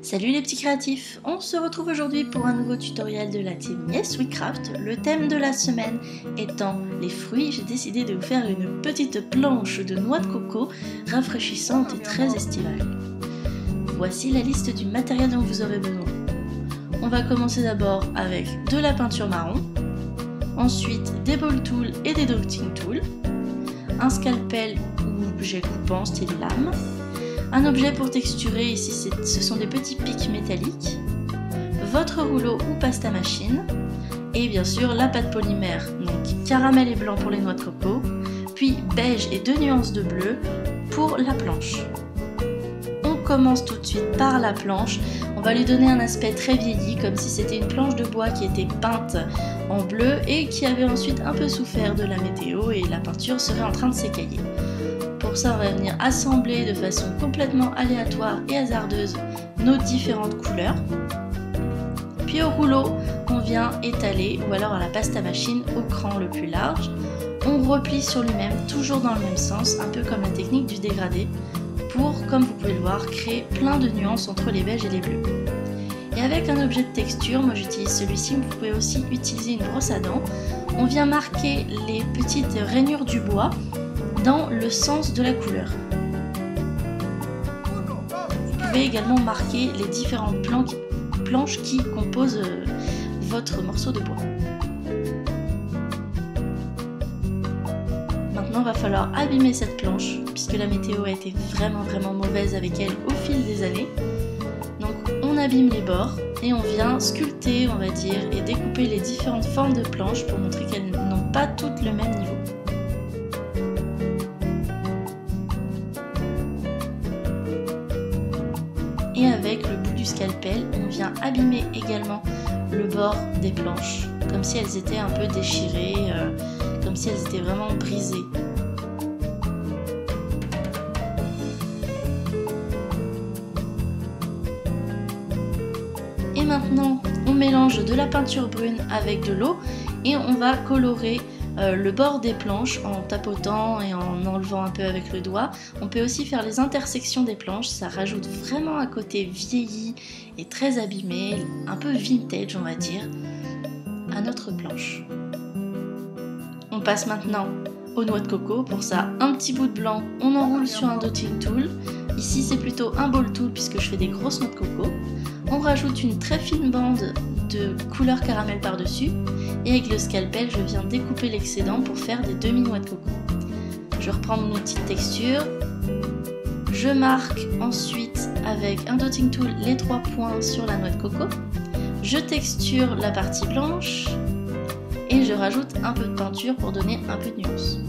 Salut les petits créatifs, on se retrouve aujourd'hui pour un nouveau tutoriel de la team Yes We Craft. Le thème de la semaine étant les fruits, j'ai décidé de vous faire une petite planche de noix de coco rafraîchissante et très estivale. Voici la liste du matériel dont vous aurez besoin. On va commencer d'abord avec de la peinture marron, ensuite des ball tools et des dotting tools, un scalpel ou objet coupant style lame, un objet pour texturer, ici ce sont des petits pics métalliques, votre rouleau ou pâte à machine, et bien sûr la pâte polymère, donc caramel et blanc pour les noix de coco, puis beige et 2 nuances de bleu pour la planche. On commence tout de suite par la planche, on va lui donner un aspect très vieilli, comme si c'était une planche de bois qui était peinte en bleu et qui avait ensuite un peu souffert de la météo et la peinture serait en train de s'écailler. Pour ça, on va venir assembler de façon complètement aléatoire et hasardeuse nos différentes couleurs. Puis au rouleau, on vient étaler, ou alors à la pâte à machine au cran le plus large. On replie sur lui-même, toujours dans le même sens, un peu comme la technique du dégradé, pour, comme vous pouvez le voir, créer plein de nuances entre les beiges et les bleus. Et avec un objet de texture, moi j'utilise celui-ci, mais vous pouvez aussi utiliser une brosse à dents. On vient marquer les petites rainures du bois dans le sens de la couleur. Vous pouvez également marquer les différentes planches qui composent votre morceau de bois. Maintenant, il va falloir abîmer cette planche puisque la météo a été vraiment mauvaise avec elle au fil des années. Donc on abîme les bords et on vient sculpter, on va dire, et découper les différentes formes de planches pour montrer qu'elles n'ont pas toutes le même niveau. Et avec le bout du scalpel, on vient abîmer également le bord des planches, comme si elles étaient un peu déchirées, comme si elles étaient vraiment brisées. Et maintenant, on mélange de la peinture brune avec de l'eau et on va colorer le bord des planches en tapotant et en enlevant un peu avec le doigt. On peut aussi faire les intersections des planches, ça rajoute vraiment un côté vieilli et très abîmé, un peu vintage on va dire, à notre planche. On passe maintenant aux noix de coco. Pour ça, un petit bout de blanc, on enroule sur un dotting tool. Ici c'est plutôt un ball tool puisque je fais des grosses noix de coco. On rajoute une très fine bande de couleur caramel par-dessus et avec le scalpel je viens découper l'excédent pour faire des demi-noix de coco. Je reprends mon outil de texture, je marque ensuite avec un dotting tool les 3 points sur la noix de coco, je texture la partie blanche et je rajoute un peu de peinture pour donner un peu de nuance.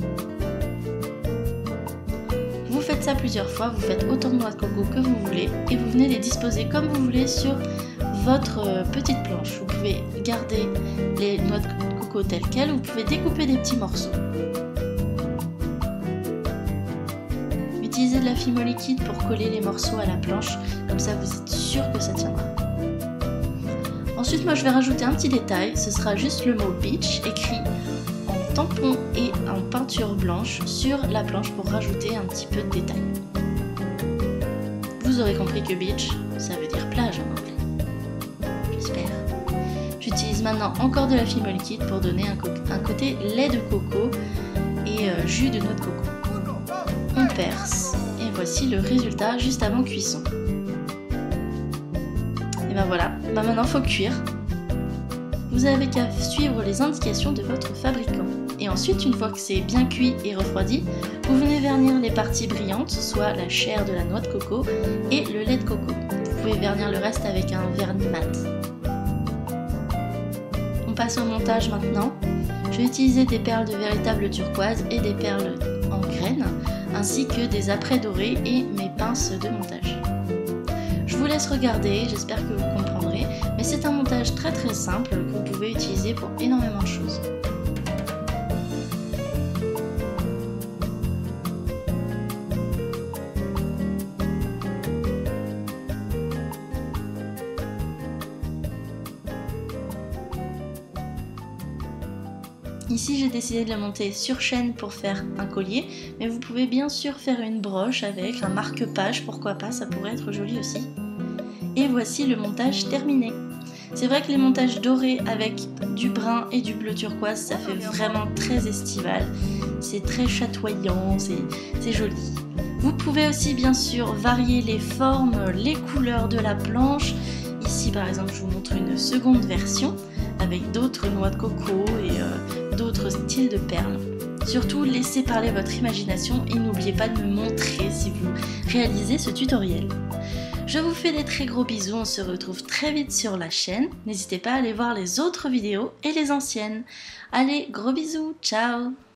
Vous faites ça plusieurs fois, vous faites autant de noix de coco que vous voulez et vous venez les disposer comme vous voulez sur votre petite planche. Vous pouvez garder les noix de coco telles quelles, vous pouvez découper des petits morceaux. Utilisez de la fimo liquide pour coller les morceaux à la planche, comme ça vous êtes sûr que ça tiendra. Ensuite moi je vais rajouter un petit détail, ce sera juste le mot beach écrit en tampon et en peinture blanche sur la planche pour rajouter un petit peu de détail. Vous aurez compris que beach ça veut dire plage en anglais. J'espère. J'utilise maintenant encore de la fimo liquide pour donner un côté lait de coco et jus de noix de coco. On perce et voici le résultat juste avant cuisson. Et ben voilà, maintenant faut cuire. Vous avez qu'à suivre les indications de votre fabricant. Et ensuite, une fois que c'est bien cuit et refroidi, vous venez vernir les parties brillantes, soit la chair de la noix de coco et le lait de coco. Vous pouvez vernir le reste avec un vernis mat. On passe au montage maintenant. Je vais utiliser des perles de véritable turquoise et des perles en graines, ainsi que des apprêts dorés et mes pinces de montage. Je vous laisse regarder, j'espère que vous comprendrez, mais c'est un montage très simple que vous pouvez utiliser pour énormément de choses. Ici j'ai décidé de le monter sur chaîne pour faire un collier, mais vous pouvez bien sûr faire une broche avec un marque-page, pourquoi pas, ça pourrait être joli aussi. Et voici le montage terminé. C'est vrai que les montages dorés avec du brun et du bleu turquoise, ça fait vraiment très estival. C'est très chatoyant, c'est joli. Vous pouvez aussi bien sûr varier les formes, les couleurs de la planche. Ici par exemple je vous montre une seconde version avec d'autres noix de coco et d'autres styles de perles. Surtout laissez parler votre imagination et n'oubliez pas de me montrer si vous réalisez ce tutoriel. Je vous fais des très gros bisous, on se retrouve très vite sur la chaîne. N'hésitez pas à aller voir les autres vidéos et les anciennes. Allez, gros bisous, ciao!